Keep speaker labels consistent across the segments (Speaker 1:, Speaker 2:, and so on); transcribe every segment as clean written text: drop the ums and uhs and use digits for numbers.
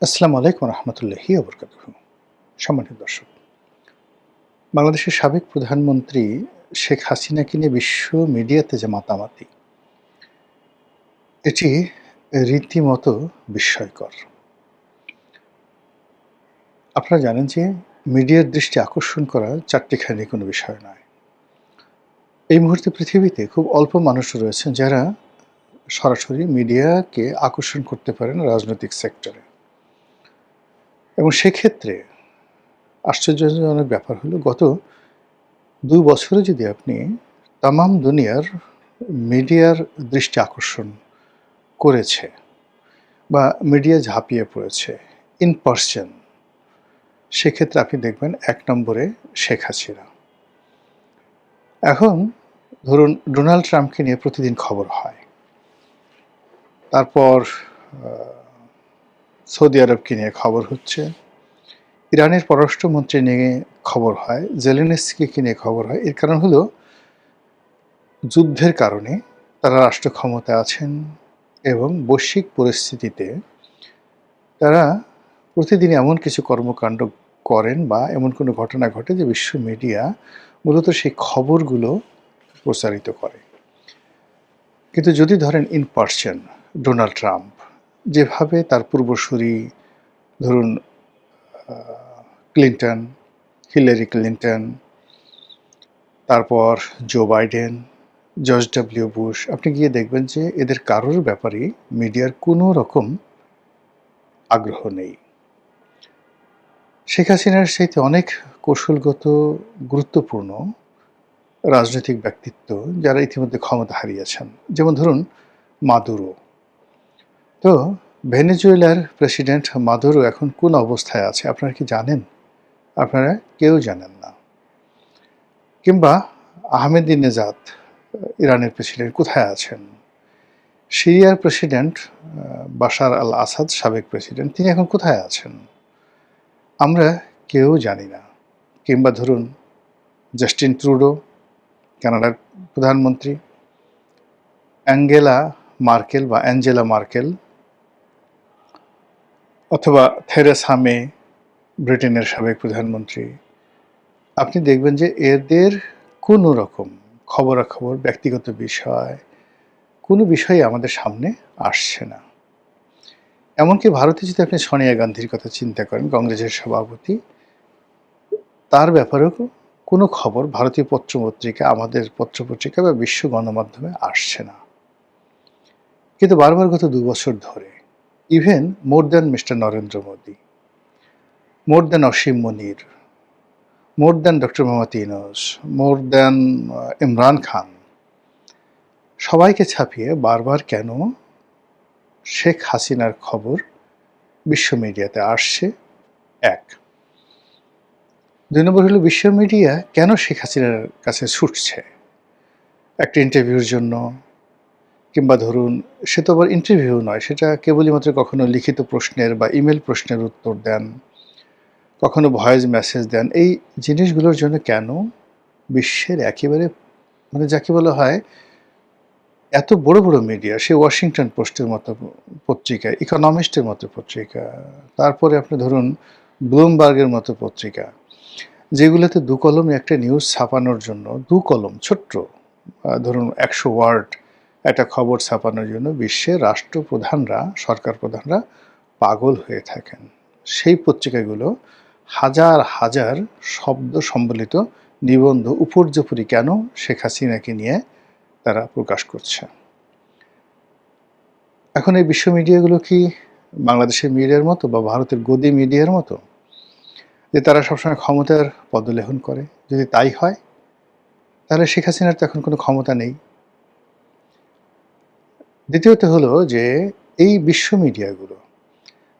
Speaker 1: আসসালামু আলাইকুম রহমতুল্লাহি ওবরকাতুহু। সম্মানিত দর্শক, বাংলাদেশের সাবেক প্রধানমন্ত্রী শেখ হাসিনাকে নিয়ে বিশ্ব মিডিয়াতে যে মাতামাতি, এটি রীতিমতো বিস্ময়কর। আপনারা জানেন যে মিডিয়ার দৃষ্টি আকর্ষণ করা চাট্টিখানি কোনো বিষয় নয়। এই মুহূর্তে পৃথিবীতে খুব অল্প মানুষ রয়েছেন যারা সরাসরি মিডিয়াকে আকর্ষণ করতে পারেন রাজনৈতিক সেক্টরে। এবং সেক্ষেত্রে আশ্চর্যজনক ব্যাপার হলো গত ২ বছরে যদি আপনি তামাম দুনিয়ার মিডিয়ার দৃষ্টি আকর্ষণ করেছে বা মিডিয়া ঝাঁপিয়ে পড়েছে ইন পারসন, সেক্ষেত্রে আপনি দেখবেন ১ নম্বরে শেখ হাসিনা। এখন ধরুন ডোনাল্ড ট্রাম্পকে নিয়ে প্রতিদিন খবর হয়। তারপর আ সৌদি আরবকে নিয়ে খবর হচ্ছে। ইরানের পররাষ্ট্রমন্ত্রী নিয়ে খবর হয়, জেলেনস্কিকে নিয়ে খবর হয়। এর কারণ হলো যুদ্ধের কারণে তারা রাষ্ট্র ক্ষমতায় আছেন এবং বৈশ্বিক পরিস্থিতিতে তারা প্রতিদিন এমন কিছু কর্মকাণ্ড করেন বা এমন কোনো ঘটনা ঘটে যে বিশ্ব মিডিয়া মূলত সেই খবরগুলো প্রচারিত করে। কিন্তু যদি ধরেন ইন পারসন ডোনাল্ড ট্রাম্প যেভাবে তার পূর্বসূরি ধরুন আ ক্লিন্টন, হিলারি ক্লিন্টন, তারপর Joe Biden, George W Bush, আপনি গিয়ে দেখবেন যে এদের কারোর ব্যাপারেই মিডিয়ার কোনো রকম আগ্রহ নেই। শেখ হাসিনার চাইতে অনেক কৌশলগত গুরুত্বপূর্ণ রাজনৈতিক ব্যক্তিত্ব যারা ইতিমধ্যে ক্ষমতা হারিয়েছেন। যেমন ধরুন মাদুরো। তো ভেনেজুয়েলার প্রেসিডেন্ট মাদুরো এখন কোন অবস্থায় আছে আপনারা কি জানেন? আপনারা কেউ জানেন না। কিংবা আহমেদিনেজাদ ইরানের প্রেসিডেন্ট কোথায় আছেন? সিরিয়ার প্রেসিডেন্ট বাশার আল আসাদ সাবেক প্রেসিডেন্ট তিনি এখন কোথায় আছেন? আমরা কেউ জানি না। কিংবা ধরুন জাস্টিন ট্রুডো কানাডার প্রধানমন্ত্রী, অ্যাঞ্জেলা মার্কেল অথবা থেরেসা মে ব্রিটেনের সাবেক প্রধানমন্ত্রী। আপনি দেখবেন যে এদের কোনো রকম খবরাখবর, ব্যক্তিগত বিষয়, কোনো বিষয়ই আমাদের সামনে আসছে না। এমনকি ভারতে যদি আপনি সোনিয়া গান্ধীর কথা চিন্তা করেন, কংগ্রেসের সভাপতি, তার ব্যাপারেও কোনো খবর ভারতীয় পত্রপত্রিকা, আমাদের পত্রপত্রিকা বা বিশ্ব গণমাধ্যমে আসছে না। কিন্তু বারবার গত ২ বছর ধরে even more than Mister Narendra Modi, more than Asim Munir, more than doctor Muhammad Yunus, more than Imran Khan, সবাইকে ছাপিয়ে বারবার কেন শেখ হাসিনার খবর বিশ্ব মিডিয়াতে আসছে? ১। ২ নম্বর হলো বিশ্ব মিডিয়া কেন শেখ হাসিনার কাছে ছুটছে? একটা ইন্টারভিউর জন্য, কিংবা ধরুন সে তো আবার ইন্টারভিউ নয়, সেটা কেবলই মাত্র কখনো লিখিত প্রশ্নের বা ইমেইল প্রশ্নের উত্তর দেন, কখনো ভয়েস মেসেজ দেন। এই জিনিসগুলোর জন্য কেন বিশ্বের একেবারে মানে যাকে বলা হয় এত বড়, বড় মিডিয়া, সে ওয়াশিংটন পোস্টের মতো পত্রিকা, ইকোনমিস্টের মতো পত্রিকা, তারপরে আপনি ধরুন ব্লুমবার্গের মতো পত্রিকা, যেগুলোতে ২ কলমে একটা নিউজ ছাপানোর জন্য ২ কলম ছোট্ট ধরুন ১০০ ওয়ার্ড একটা খবর ছাপানোর জন্য বিশ্বের রাষ্ট্রপ্রধানরা, সরকার প্রধানরা পাগল হয়ে থাকেন। সেই পত্রিকাগুলো হাজার, হাজার শব্দ সম্বলিত নিবন্ধ উপর্যুপরি কেন শেখ হাসিনাকে নিয়ে তারা প্রকাশ করছে। এখন এই বিশ্ব মিডিয়াগুলো কি বাংলাদেশের মিডিয়ার মতো বা ভারতের গদি মিডিয়ার মতো? যে তারা সবসময় ক্ষমতার পদলেহন করে? যদি তাই হয়, তাহলে শেখ হাসিনার তো এখন কোনো ক্ষমতা নেই। দ্বিতীয়ত হলো যে এই বিশ্ব মিডিয়াগুলো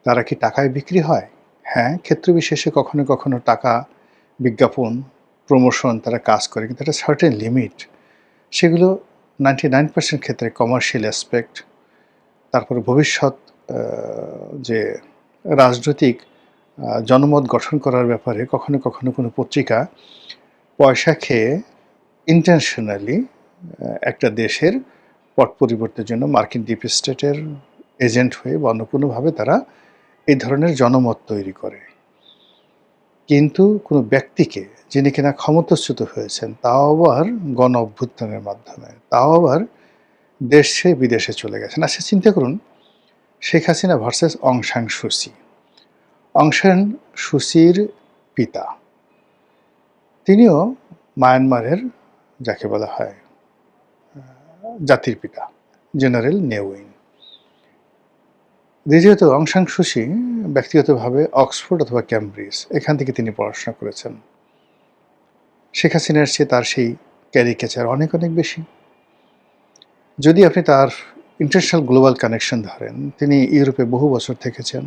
Speaker 1: তারা কি টাকায় বিক্রি হয়? হ্যাঁ, ক্ষেত্র বিশেষে কখনো, কখনো টাকা, বিজ্ঞাপন, প্রমোশন তারা কাজ করে। কিন্তু একটা সার্টেন লিমিট। সেগুলো 99% ক্ষেত্রে কমার্শিয়াল অ্যাসপেক্ট, তারপরে ভবিষ্যৎ আ যে রাজনৈতিক জনমত গঠন করার ব্যাপারে কখনো, কখনো কোনো পত্রিকা পয়সা খেয়ে ইন্টেনশনালি একটা দেশের পট পরিবর্তনের জন্য মার্কিন ডিপ স্টেটের এজেন্ট হয়ে বা অন্য কোনোভাবে তারা এই ধরনের জনমত তৈরি করে। কিন্তু কোনো ব্যক্তিকে যিনি কিনা ক্ষমতাচ্যুত হয়েছেন, তাও আবার গণ অভ্যুত্থানের মাধ্যমে, তাও আবার দেশে বিদেশে চলে গেছেন। আচ্ছা চিন্তা করুন, শেখ হাসিনা ভার্সাস অং সান সুচি। অং সান সুচির পিতা, তিনিও মায়ানমারের যাকে বলা হয় জাতির পিতা, জেনারেল নে উইন। দ্বিতীয়ত অং সান সুচি ব্যক্তিগতভাবে অক্সফোর্ড অথবা ক্যামব্রিজ এখান থেকে তিনি পড়াশোনা করেছেন। শেখ হাসিনার চেয়ে তার সেই ক্যারিকেচার অনেক অনেক বেশি। যদি আপনি তার ইন্টারন্যাশনাল গ্লোবাল কানেকশন ধরেন, তিনি ইউরোপে বহু বছর থেকেছেন,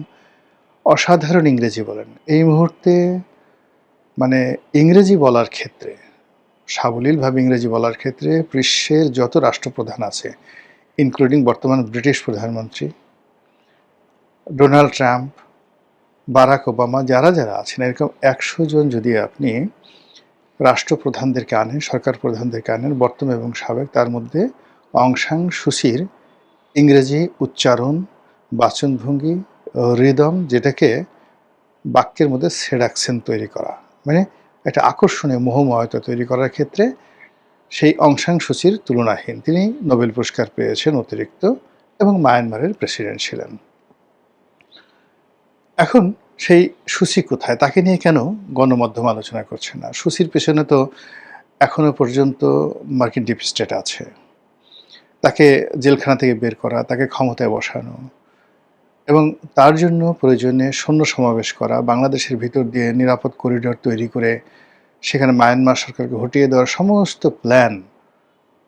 Speaker 1: অসাধারণ ইংরেজি বলেন। এই মুহূর্তে মানে ইংরেজি বলার ক্ষেত্রে, সাবলীলভাবে ইংরেজি বলার ক্ষেত্রে বিশ্বের যত রাষ্ট্রপ্রধান আছে, ইনক্লুডিং বর্তমান ব্রিটিশ প্রধানমন্ত্রী ডোনাল্ড ট্রাম্প, বারাক ওবামা, যারা যারা আছেন, এরকম 100 জন যদি আপনি রাষ্ট্রপ্রধানদেরকে আনেন, সরকার প্রধানদেরকে আনেন, বর্তমান এবং সাবেক, তার মধ্যে অং সান সুচির ইংরেজি উচ্চারণ, বাচনভঙ্গি, রিদম, যেটাকে বাক্যের মধ্যে সেডাকশন তৈরি করা, মানে একটা আকর্ষণীয় মোহময়তা তৈরি করার ক্ষেত্রে সেই অং সান সুচির তুলনাহীন। তিনি নোবেল পুরস্কার পেয়েছেন অতিরিক্ত এবং মায়ানমারের প্রেসিডেন্ট ছিলেন। এখন সেই সুচি কোথায়? তাকে নিয়ে কেন গণমাধ্যম আলোচনা করছে না? সুচির পেছনে তো এখনো পর্যন্ত মার্কিন ডিপ স্টেট আছে। তাকে জেলখানা থেকে বের করা, তাকে ক্ষমতায় বসানো এবং তার জন্য প্রয়োজনে সৈন্য সমাবেশ করা, বাংলাদেশের ভিতর দিয়ে নিরাপদ করিডোর তৈরি করে সেখানে মায়ানমার সরকারকে হটিয়ে দেওয়ার সমস্ত প্ল্যান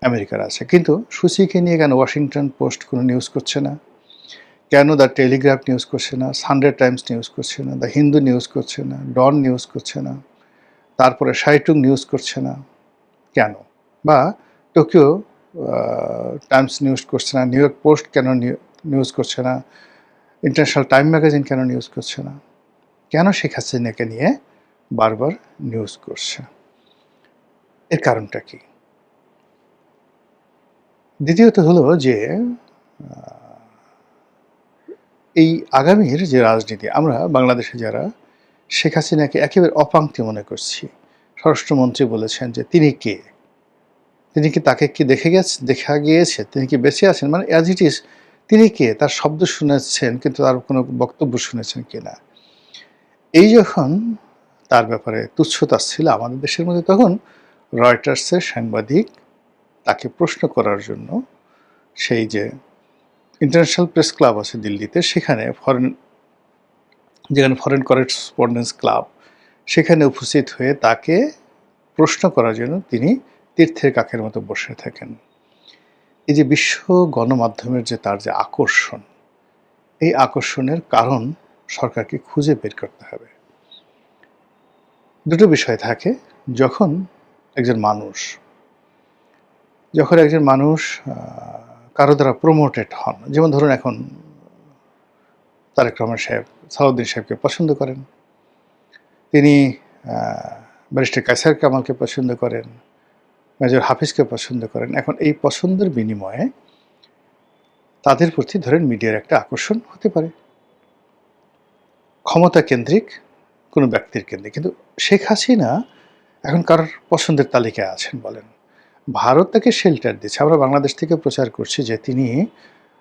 Speaker 1: আমেরিকার আছে। কিন্তু সুচিকে নিয়ে কেন ওয়াশিংটন পোস্ট কোনো নিউজ করছে না? কেন দ্য টেলিগ্রাফ নিউজ করছে না? সানডে টাইমস নিউজ করছে না? দ্য হিন্দু নিউজ করছে না? ডন নিউজ করছে না? তারপরে সাইটুং নিউজ করছে না? কেন? বা টোকিও টাইমস নিউজ করছে না? নিউ ইয়র্ক পোস্ট কেন নিউজ করছে না? ইন্টারন্যাশনাল টাইম ম্যাগাজিন কেন নিউজ করছে না? কেন শেখ হাসিনাকে নিয়ে বারবার নিউজ করছে? এর কারণটা কি? দ্বিতীয়ত হলো যে এই আগামীর যে রাজনীতি, আমরা বাংলাদেশে যারা শেখ হাসিনাকে একেবারে অপাংক্তি মনে করছি, স্বরাষ্ট্রমন্ত্রী বলেছেন যে তিনি কে? তিনি কি তাকে কি দেখা গিয়েছে? তিনি কি বেঁচে আছেন? মানে অ্যাজ ইট ইজ তিনি কে? তার শব্দ শুনেছেন কিন্তু তার কোনো বক্তব্য শুনেছেন কিনা? এই যখন তার ব্যাপারে তুচ্ছ-তাচ্ছিল্য আমাদের দেশের মধ্যে, তখন রয়টার্সের সাংবাদিক তাকে প্রশ্ন করার জন্য সেই যে ইন্টারন্যাশনাল প্রেস ক্লাব আছে দিল্লিতে, যেখানে ফরেন করেসপন্ডেন্স ক্লাব, সেখানে উপস্থিত হয়ে তাকে প্রশ্ন করার জন্য তিনি তীর্থের কাকের মতো বসে থাকেন। এই যে বিশ্ব গণমাধ্যমের যে তার যে আকর্ষণ, এই আকর্ষণের কারণ সরকারকে খুঁজে বের করতে হবে। দুটো বিষয় থাকে। যখন একজন মানুষ কারো দ্বারা প্রমোটেড হন, যেমন ধরুন এখন তারেক রহমান সাহেব সালাউদ্দিন সাহেবকে পছন্দ করেন, তিনি ব্যারিস্টার কায়সার কামালকে পছন্দ করেন, মেজর হাফিজকে পছন্দ করেন। এখন এই পছন্দের বিনিময়ে তাদের প্রতি ধরেন মিডিয়ার একটা আকর্ষণ হতে পারে, ক্ষমতা কেন্দ্রিক কোনো ব্যক্তির কেন্দ্রিক। কিন্তু শেখ হাসিনা এখন কারোর পছন্দের তালিকায় আছেন বলেন? ভারত তাকে শেল্টার দিচ্ছে। আমরা বাংলাদেশ থেকে প্রচার করছি যে তিনি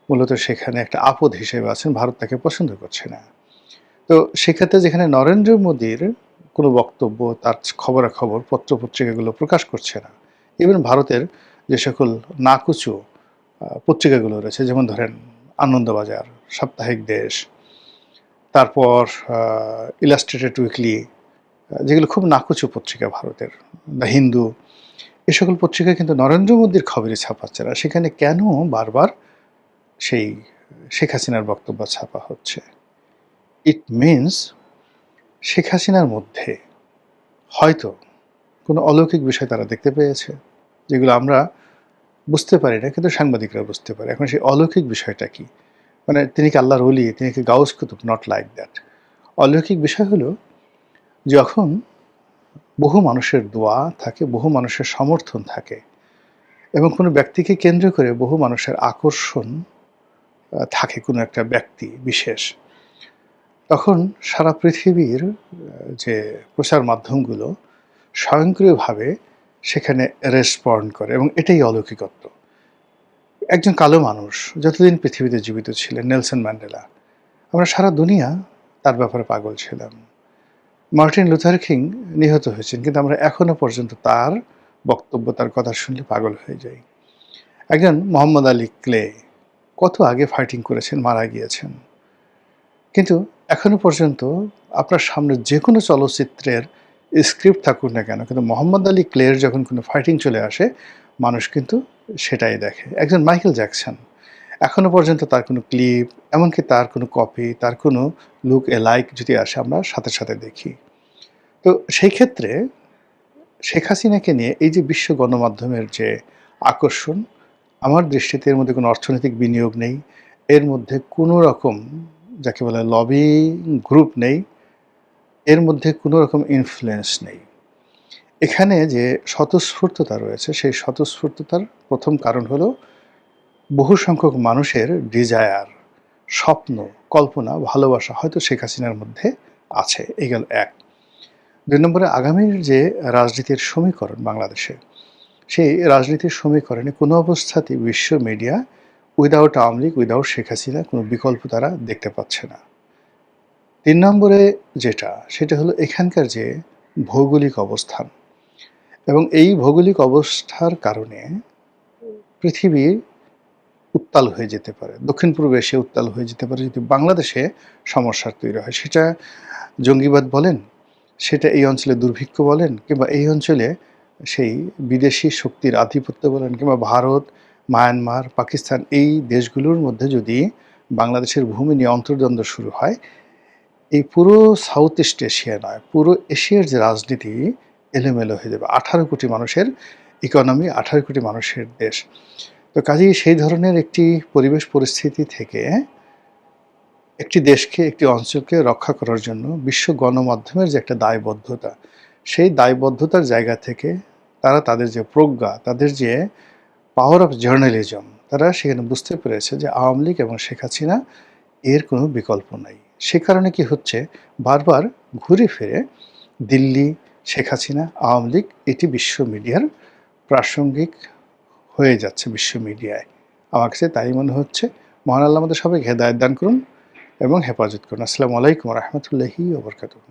Speaker 1: মূলত সেখানে একটা আপদ হিসেবে আছেন, ভারত তাকে পছন্দ করছে না। তো সেক্ষেত্রে যেখানে নরেন্দ্র মোদীর কোনো বক্তব্য, তার খবরাখবর পত্রপত্রিকাগুলো প্রকাশ করছে না, ইভেন ভারতের যে সকল নাকুচু পত্রিকাগুলো রয়েছে, যেমন ধরেন আনন্দবাজার, সাপ্তাহিক দেশ, তারপর ইলাস্ট্রেটেড উইকলি, যেগুলো খুব নাকুচু পত্রিকা ভারতের, দ্য হিন্দু, এ সকল পত্রিকায় কিন্তু নরেন্দ্র মোদীর খবরই ছাপাচ্ছে না। সেখানে কেন বারবার সেই শেখ হাসিনার বক্তব্য ছাপা হচ্ছে? ইট মিনস শেখ হাসিনার মধ্যে হয়তো কোনো অলৌকিক বিষয় তারা দেখতে পেয়েছে, যেগুলো আমরা বুঝতে পারি না, কিন্তু সাংবাদিকরা বুঝতে পারে। এখন সেই অলৌকিক বিষয়টা কি? মানে তিনি কি আল্লাহর ওলি? তিনি কি গাউস কুতুব? Not like that. অলৌকিক বিষয় হলো যখন বহু মানুষের দোয়া থাকে, বহু মানুষের সমর্থন থাকে এবং কোনো ব্যক্তিকে কেন্দ্র করে বহু মানুষের আকর্ষণ থাকে কোনো একটা ব্যক্তি বিশেষ, তখন সারা পৃথিবীর যে প্রচার মাধ্যমগুলো স্বয়ংক্রিয়ভাবে সেখানে রেসপন্ড করে এবং এটাই অলৌকিকত্ব। একজন কালো মানুষ যতদিন পৃথিবীতে জীবিত ছিলেন নেলসন ম্যান্ডেলা, আমরা সারা দুনিয়া তার ব্যাপারে পাগল ছিলাম। মার্টিন লুথার কিং নিহত হয়েছেন, কিন্তু আমরা এখনো পর্যন্ত তার বক্তব্য, তার কথা শুনলে পাগল হয়ে যাই। একজন মোহাম্মদ আলী ক্লে কত আগে ফাইটিং করেছেন, মারা গিয়েছেন, কিন্তু এখনো পর্যন্ত আপনার সামনে যে কোনো চলচ্চিত্রের স্ক্রিপ্ট থাকুক না কেন, কিন্তু মোহাম্মদ আলী ক্লের যখন কোনো ফাইটিং চলে আসে মানুষ কিন্তু সেটাই দেখে। একজন মাইকেল জ্যাকসন, এখনো পর্যন্ত তার কোনো ক্লিপ, এমনকি তার কোনো কপি, তার কোনো লুক এলাইক যদি আসে আমরা সাথে সাথে দেখি। তো সেই ক্ষেত্রে শেখ হাসিনাকে নিয়ে এই যে বিশ্ব গণমাধ্যমের যে আকর্ষণ, আমার দৃষ্টিতে এর মধ্যে কোনো অর্থনৈতিক বিনিয়োগ নেই, এর মধ্যে কোনো রকম যাকে বলে লবিং গ্রুপ নেই, এর মধ্যে কোনো রকম ইনফ্লুয়েন্স নেই। এখানে যে স্বতঃস্ফূর্ততা রয়েছে, সেই স্বতঃস্ফূর্ততার প্রথম কারণ হলো বহু সংখ্যক মানুষের ডিজায়ার, স্বপ্ন, কল্পনা, ভালোবাসা হয়তো শেখ হাসিনার মধ্যে আছে। এই গেল এক। ২ নম্বরে আগামীর যে রাজনীতির সমীকরণ বাংলাদেশে, সেই রাজনীতির সমীকরণে কোনো অবস্থাতেই বিশ্ব media without Awami League, without Sheikh Hasina কোনো বিকল্প তারা দেখতে পাচ্ছে না। ৩ নম্বরে যেটা, সেটা হলো এখানকার যে ভৌগোলিক অবস্থান, এবং এই ভৌগোলিক অবস্থার কারণে পৃথিবী উত্তাল হয়ে যেতে পারে, দক্ষিণ পূর্ব এশিয়া উত্তাল হয়ে যেতে পারে যদি বাংলাদেশে সমস্যার তৈরি হয়। সেটা জঙ্গিবাদ বলেন, সেটা এই অঞ্চলে দুর্ভিক্ষ বলেন, কিংবা এই অঞ্চলে সেই বিদেশি শক্তির আধিপত্য বলেন, কিংবা ভারত, মায়ানমার, পাকিস্তান, এই দেশগুলোর মধ্যে যদি বাংলাদেশের ভূমি নিয়ে অন্তর্দ্বন্দ্ব শুরু হয়, এই পুরো সাউথ ইস্ট এশিয়া নয়, পুরো এশিয়ার যে রাজনীতি এলোমেলো হয়ে যাবে। 18 কোটি মানুষের ইকোনমি, 18 কোটি মানুষের দেশ। তো কাজেই সেই ধরনের একটি পরিবেশ পরিস্থিতি থেকে একটি দেশকে, একটি অঞ্চলকে রক্ষা করার জন্য বিশ্ব গণমাধ্যমের যে একটা দায়বদ্ধতা, সেই দায়বদ্ধতার জায়গা থেকে তারা তাদের যে প্রজ্ঞা, তাদের যে পাওয়ার অফ জার্নালিজম, তারা সেখানে বুঝতে পেরেছে যে আওয়ামী লীগ এবং শেখ হাসিনা এর কোনো বিকল্প নাই। সে কারণে কি হচ্ছে, বারবার ঘুরে ফিরে দিল্লি, শেখ হাসিনা, আওয়ামী লীগ, এটি বিশ্ব মিডিয়ার প্রাসঙ্গিক হয়ে যাচ্ছে বিশ্ব মিডিয়ায়। আমার কাছে তাই মনে হচ্ছে। মহান আল্লাহ আমাদের সবাইকে হেদায়েত দান করুন এবং হেফাজত করুন। আসসালামু আলাইকুম ওয়া রাহমাতুল্লাহি ওয়া বারাকাতুহু।